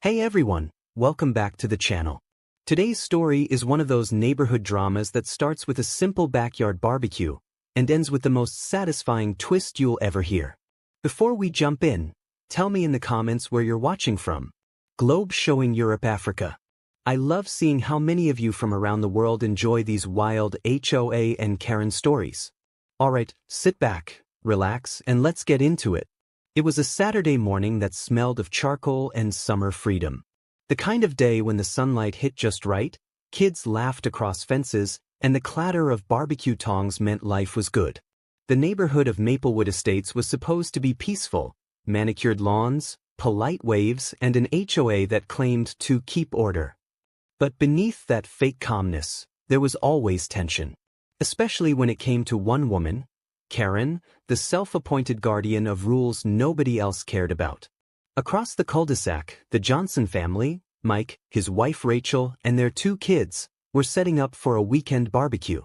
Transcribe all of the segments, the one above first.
Hey everyone, welcome back to the channel. Today's story is one of those neighborhood dramas that starts with a simple backyard barbecue and ends with the most satisfying twist you'll ever hear. Before we jump in, tell me in the comments where you're watching from. Globe showing Europe, Africa. I love seeing how many of you from around the world enjoy these wild HOA and Karen stories. Alright, sit back, relax, and let's get into it. It was a Saturday morning that smelled of charcoal and summer freedom. The kind of day when the sunlight hit just right, kids laughed across fences, and the clatter of barbecue tongs meant life was good. The neighborhood of Maplewood Estates was supposed to be peaceful, manicured lawns, polite waves, and an HOA that claimed to keep order. But beneath that fake calmness, there was always tension. Especially when it came to one woman, Karen, the self-appointed guardian of rules nobody else cared about. Across the cul-de-sac, the Johnson family, Mike, his wife Rachel, and their 2 kids, were setting up for a weekend barbecue.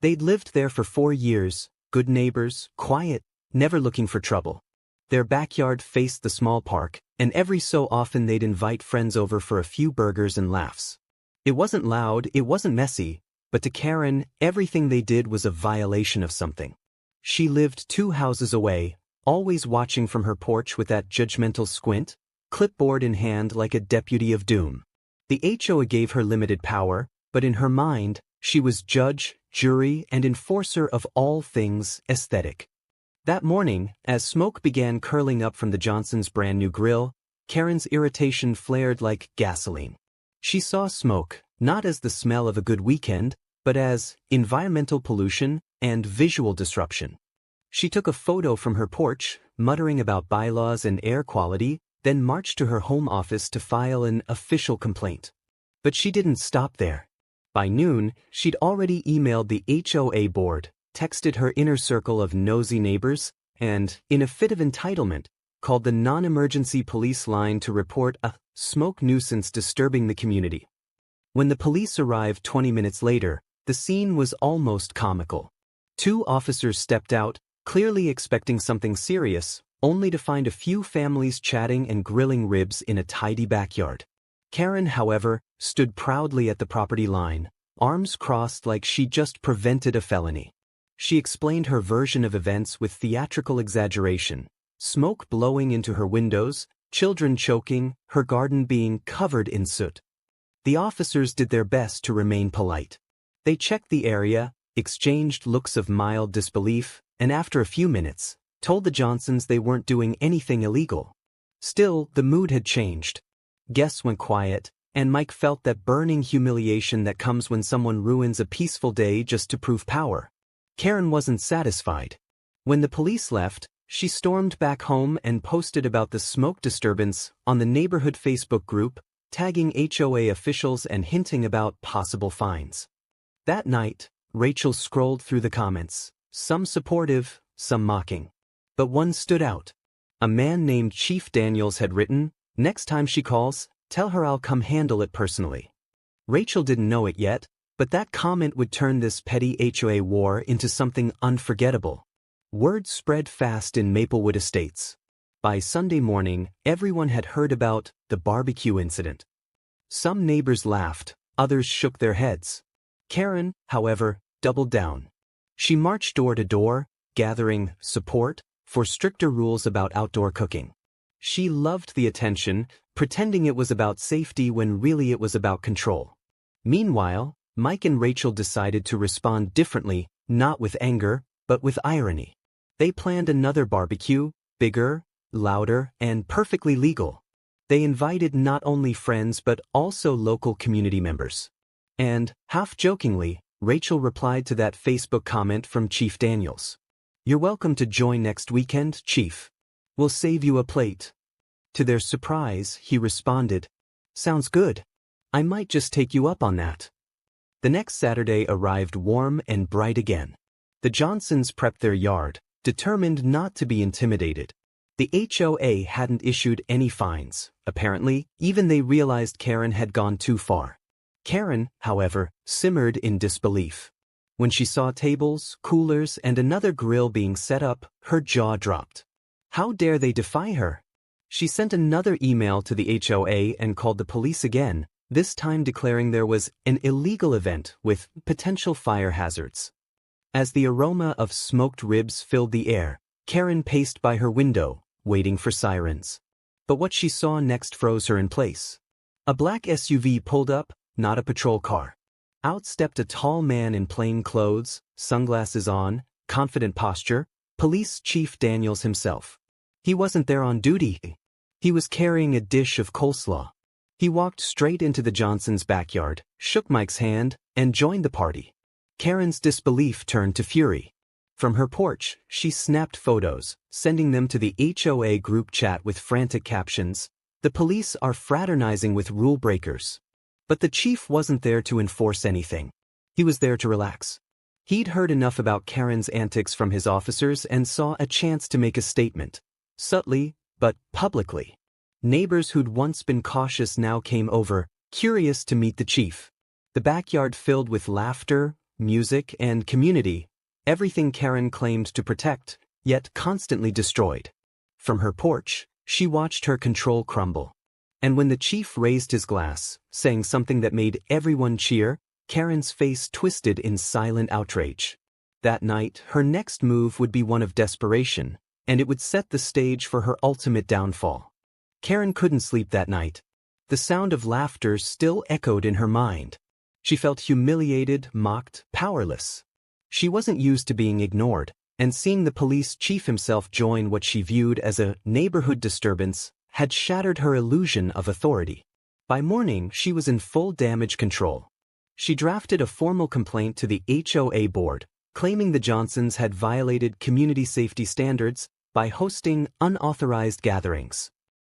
They'd lived there for 4 years, good neighbors, quiet, never looking for trouble. Their backyard faced the small park, and every so often they'd invite friends over for a few burgers and laughs. It wasn't loud, it wasn't messy, but to Karen, everything they did was a violation of something. She lived 2 houses away, always watching from her porch with that judgmental squint, clipboard in hand like a deputy of doom. The HOA gave her limited power, but in her mind, she was judge, jury, and enforcer of all things aesthetic. That morning, as smoke began curling up from the Johnsons' brand new grill, Karen's irritation flared like gasoline. She saw smoke, not as the smell of a good weekend, but as environmental pollution and visual disruption. She took a photo from her porch, muttering about bylaws and air quality, then marched to her home office to file an official complaint. But she didn't stop there. By noon, she'd already emailed the HOA board, texted her inner circle of nosy neighbors, and, in a fit of entitlement, called the non-emergency police line to report a smoke nuisance disturbing the community. When the police arrived 20 minutes later, the scene was almost comical. 2 officers stepped out, clearly expecting something serious, only to find a few families chatting and grilling ribs in a tidy backyard. Karen, however, stood proudly at the property line, arms crossed like she just prevented a felony. She explained her version of events with theatrical exaggeration, smoke blowing into her windows, children choking, her garden being covered in soot. The officers did their best to remain polite. They checked the area, exchanged looks of mild disbelief, and after a few minutes, told the Johnsons they weren't doing anything illegal. Still, the mood had changed. Guests went quiet, and Mike felt that burning humiliation that comes when someone ruins a peaceful day just to prove power. Karen wasn't satisfied. When the police left, she stormed back home and posted about the smoke disturbance on the neighborhood Facebook group, tagging HOA officials and hinting about possible fines. That night, Rachel scrolled through the comments, some supportive, some mocking. But one stood out. A man named Chief Daniels had written, "Next time she calls, tell her I'll come handle it personally." Rachel didn't know it yet, but that comment would turn this petty HOA war into something unforgettable. Word spread fast in Maplewood Estates. By Sunday morning, everyone had heard about the barbecue incident. Some neighbors laughed, others shook their heads. Karen, however, doubled down. She marched door to door, gathering support for stricter rules about outdoor cooking. She loved the attention, pretending it was about safety when really it was about control. Meanwhile, Mike and Rachel decided to respond differently, not with anger, but with irony. They planned another barbecue, bigger, louder, and perfectly legal. They invited not only friends but also local community members. And, half-jokingly, Rachel replied to that Facebook comment from Chief Daniels. "You're welcome to join next weekend, Chief. We'll save you a plate." To their surprise, he responded, "Sounds good. I might just take you up on that." The next Saturday arrived warm and bright again. The Johnsons prepped their yard, determined not to be intimidated. The HOA hadn't issued any fines, apparently, even they realized Karen had gone too far. Karen, however, simmered in disbelief. When she saw tables, coolers, and another grill being set up, her jaw dropped. How dare they defy her? She sent another email to the HOA and called the police again, this time declaring there was an illegal event with potential fire hazards. As the aroma of smoked ribs filled the air, Karen paced by her window, waiting for sirens. But what she saw next froze her in place. A black SUV pulled up, not a patrol car. Out stepped a tall man in plain clothes, sunglasses on, confident posture, Police Chief Daniels himself. He wasn't there on duty. He was carrying a dish of coleslaw. He walked straight into the Johnsons' backyard, shook Mike's hand, and joined the party. Karen's disbelief turned to fury. From her porch, she snapped photos, sending them to the HOA group chat with frantic captions, "The police are fraternizing with rule breakers." But the chief wasn't there to enforce anything. He was there to relax. He'd heard enough about Karen's antics from his officers and saw a chance to make a statement. Subtly, but publicly. Neighbors who'd once been cautious now came over, curious to meet the chief. The backyard filled with laughter, music, and community, everything Karen claimed to protect, yet constantly destroyed. From her porch, she watched her control crumble. And when the chief raised his glass, saying something that made everyone cheer, Karen's face twisted in silent outrage. That night, her next move would be one of desperation, and it would set the stage for her ultimate downfall. Karen couldn't sleep that night. The sound of laughter still echoed in her mind. She felt humiliated, mocked, powerless. She wasn't used to being ignored, and seeing the police chief himself join what she viewed as a neighborhood disturbance had shattered her illusion of authority. By morning, she was in full damage control. She drafted a formal complaint to the HOA board, claiming the Johnsons had violated community safety standards by hosting unauthorized gatherings.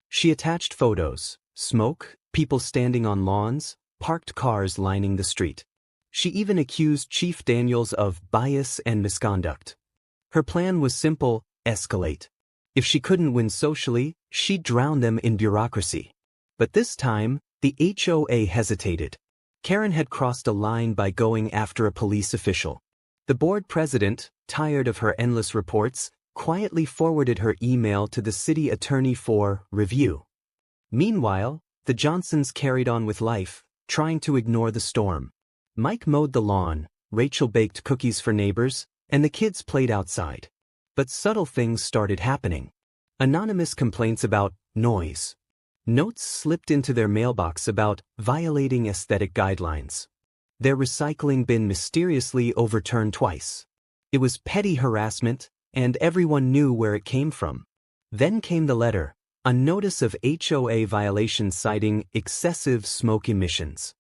She attached photos, smoke, people standing on lawns, parked cars lining the street. She even accused Chief Daniels of bias and misconduct. Her plan was simple: escalate. If she couldn't win socially, she'd drown them in bureaucracy. But this time, the HOA hesitated. Karen had crossed a line by going after a police official. The board president, tired of her endless reports, quietly forwarded her email to the city attorney for review. Meanwhile, the Johnsons carried on with life, trying to ignore the storm. Mike mowed the lawn, Rachel baked cookies for neighbors, and the kids played outside. But subtle things started happening. Anonymous complaints about noise. Notes slipped into their mailbox about violating aesthetic guidelines. Their recycling bin mysteriously overturned twice. It was petty harassment, and everyone knew where it came from. Then came the letter, a notice of HOA violations citing excessive smoke emissions.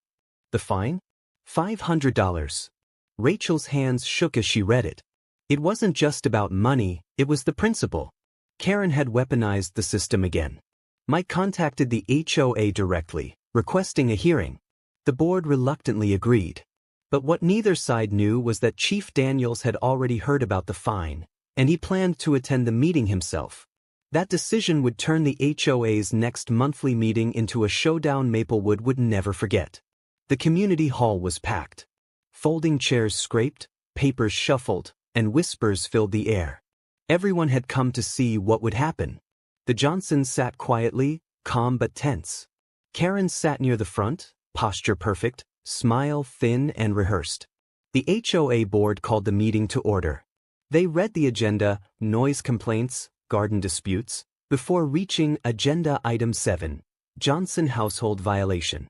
The fine? $500. Rachel's hands shook as she read it. It wasn't just about money, it was the principle. Karen had weaponized the system again. Mike contacted the HOA directly, requesting a hearing. The board reluctantly agreed. But what neither side knew was that Chief Daniels had already heard about the fine, and he planned to attend the meeting himself. That decision would turn the HOA's next monthly meeting into a showdown Maplewood would never forget. The community hall was packed. Folding chairs scraped, papers shuffled, and whispers filled the air. Everyone had come to see what would happen. The Johnsons sat quietly, calm but tense. Karen sat near the front, posture perfect, smile thin and rehearsed. The HOA board called the meeting to order. They read the agenda, noise complaints, garden disputes, before reaching Agenda Item 7, Johnson household violation.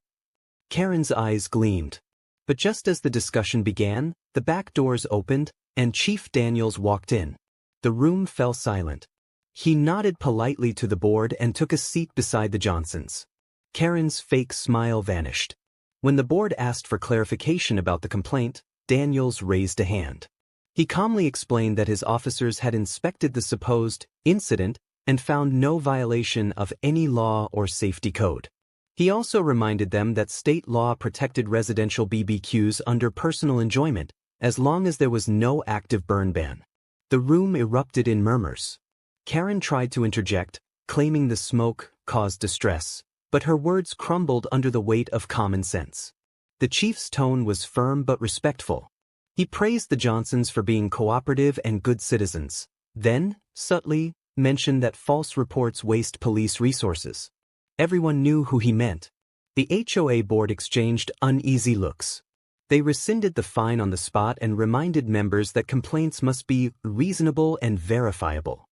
Karen's eyes gleamed. But just as the discussion began, the back doors opened, and Chief Daniels walked in. The room fell silent. He nodded politely to the board and took a seat beside the Johnsons. Karen's fake smile vanished. When the board asked for clarification about the complaint, Daniels raised a hand. He calmly explained that his officers had inspected the supposed incident and found no violation of any law or safety code. He also reminded them that state law protected residential BBQs under personal enjoyment, as long as there was no active burn ban. The room erupted in murmurs. Karen tried to interject, claiming the smoke caused distress, but her words crumbled under the weight of common sense. The chief's tone was firm but respectful. He praised the Johnsons for being cooperative and good citizens. Then, subtly, mentioned that false reports waste police resources. Everyone knew who he meant. The HOA board exchanged uneasy looks. They rescinded the fine on the spot and reminded members that complaints must be reasonable and verifiable.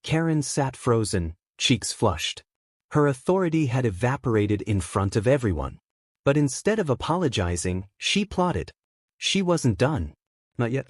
Karen sat frozen, cheeks flushed. Her authority had evaporated in front of everyone. But instead of apologizing, she plotted. She wasn't done. Not yet.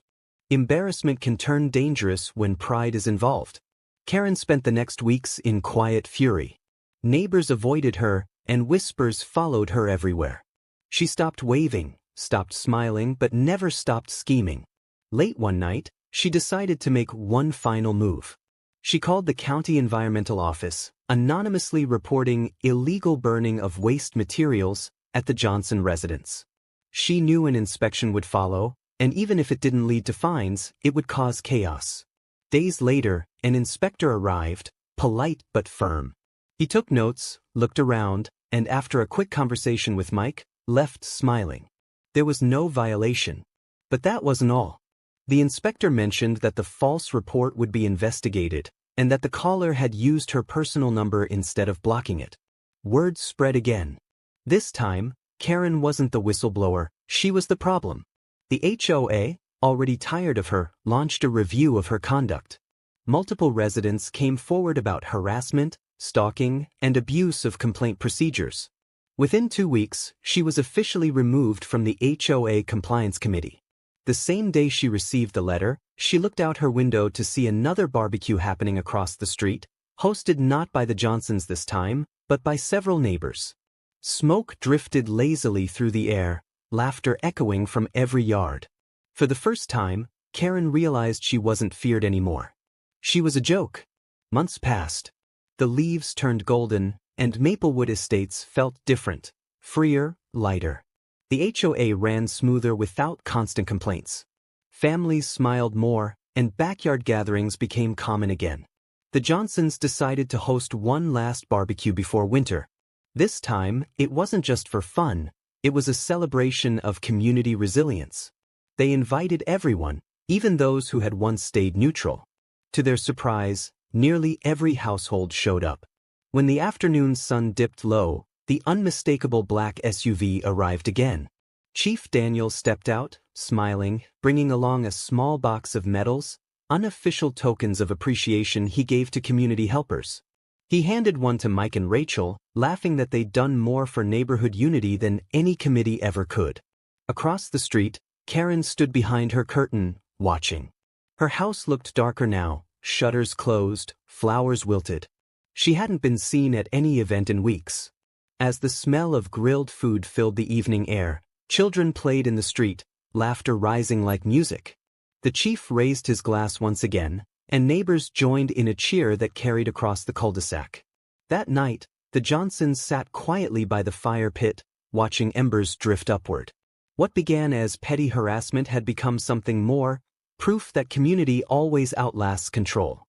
Embarrassment can turn dangerous when pride is involved. Karen spent the next weeks in quiet fury. Neighbors avoided her, and whispers followed her everywhere. She stopped waving, stopped smiling, but never stopped scheming. Late one night, she decided to make one final move. She called the county environmental office, anonymously reporting illegal burning of waste materials at the Johnson residence. She knew an inspection would follow, and even if it didn't lead to fines, it would cause chaos. Days later, an inspector arrived, polite but firm. He took notes, looked around, and after a quick conversation with Mike, left smiling. There was no violation. But that wasn't all. The inspector mentioned that the false report would be investigated, and that the caller had used her personal number instead of blocking it. Word spread again. This time, Karen wasn't the whistleblower, she was the problem. The HOA, already tired of her, launched a review of her conduct. Multiple residents came forward about harassment, stalking, and abuse of complaint procedures. Within 2 weeks, she was officially removed from the HOA Compliance Committee. The same day she received the letter, she looked out her window to see another barbecue happening across the street, hosted not by the Johnsons this time, but by several neighbors. Smoke drifted lazily through the air, laughter echoing from every yard. For the first time, Karen realized she wasn't feared anymore. She was a joke. Months passed. The leaves turned golden, and Maplewood Estates felt different, freer, lighter. The HOA ran smoother without constant complaints. Families smiled more, and backyard gatherings became common again. The Johnsons decided to host one last barbecue before winter. This time, it wasn't just for fun, it was a celebration of community resilience. They invited everyone, even those who had once stayed neutral. To their surprise, nearly every household showed up. When the afternoon sun dipped low, the unmistakable black SUV arrived again. Chief Daniel stepped out, smiling, bringing along a small box of medals, unofficial tokens of appreciation he gave to community helpers. He handed one to Mike and Rachel, laughing that they'd done more for neighborhood unity than any committee ever could. Across the street, Karen stood behind her curtain, watching. Her house looked darker now, shutters closed, flowers wilted. She hadn't been seen at any event in weeks. As the smell of grilled food filled the evening air, children played in the street, laughter rising like music. The chief raised his glass once again, and neighbors joined in a cheer that carried across the cul-de-sac. That night, the Johnsons sat quietly by the fire pit, watching embers drift upward. What began as petty harassment had become something more, proof that community always outlasts control.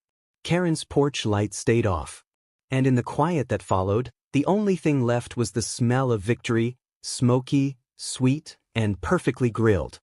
Karen's porch light stayed off. And in the quiet that followed, the only thing left was the smell of victory, smoky, sweet, and perfectly grilled.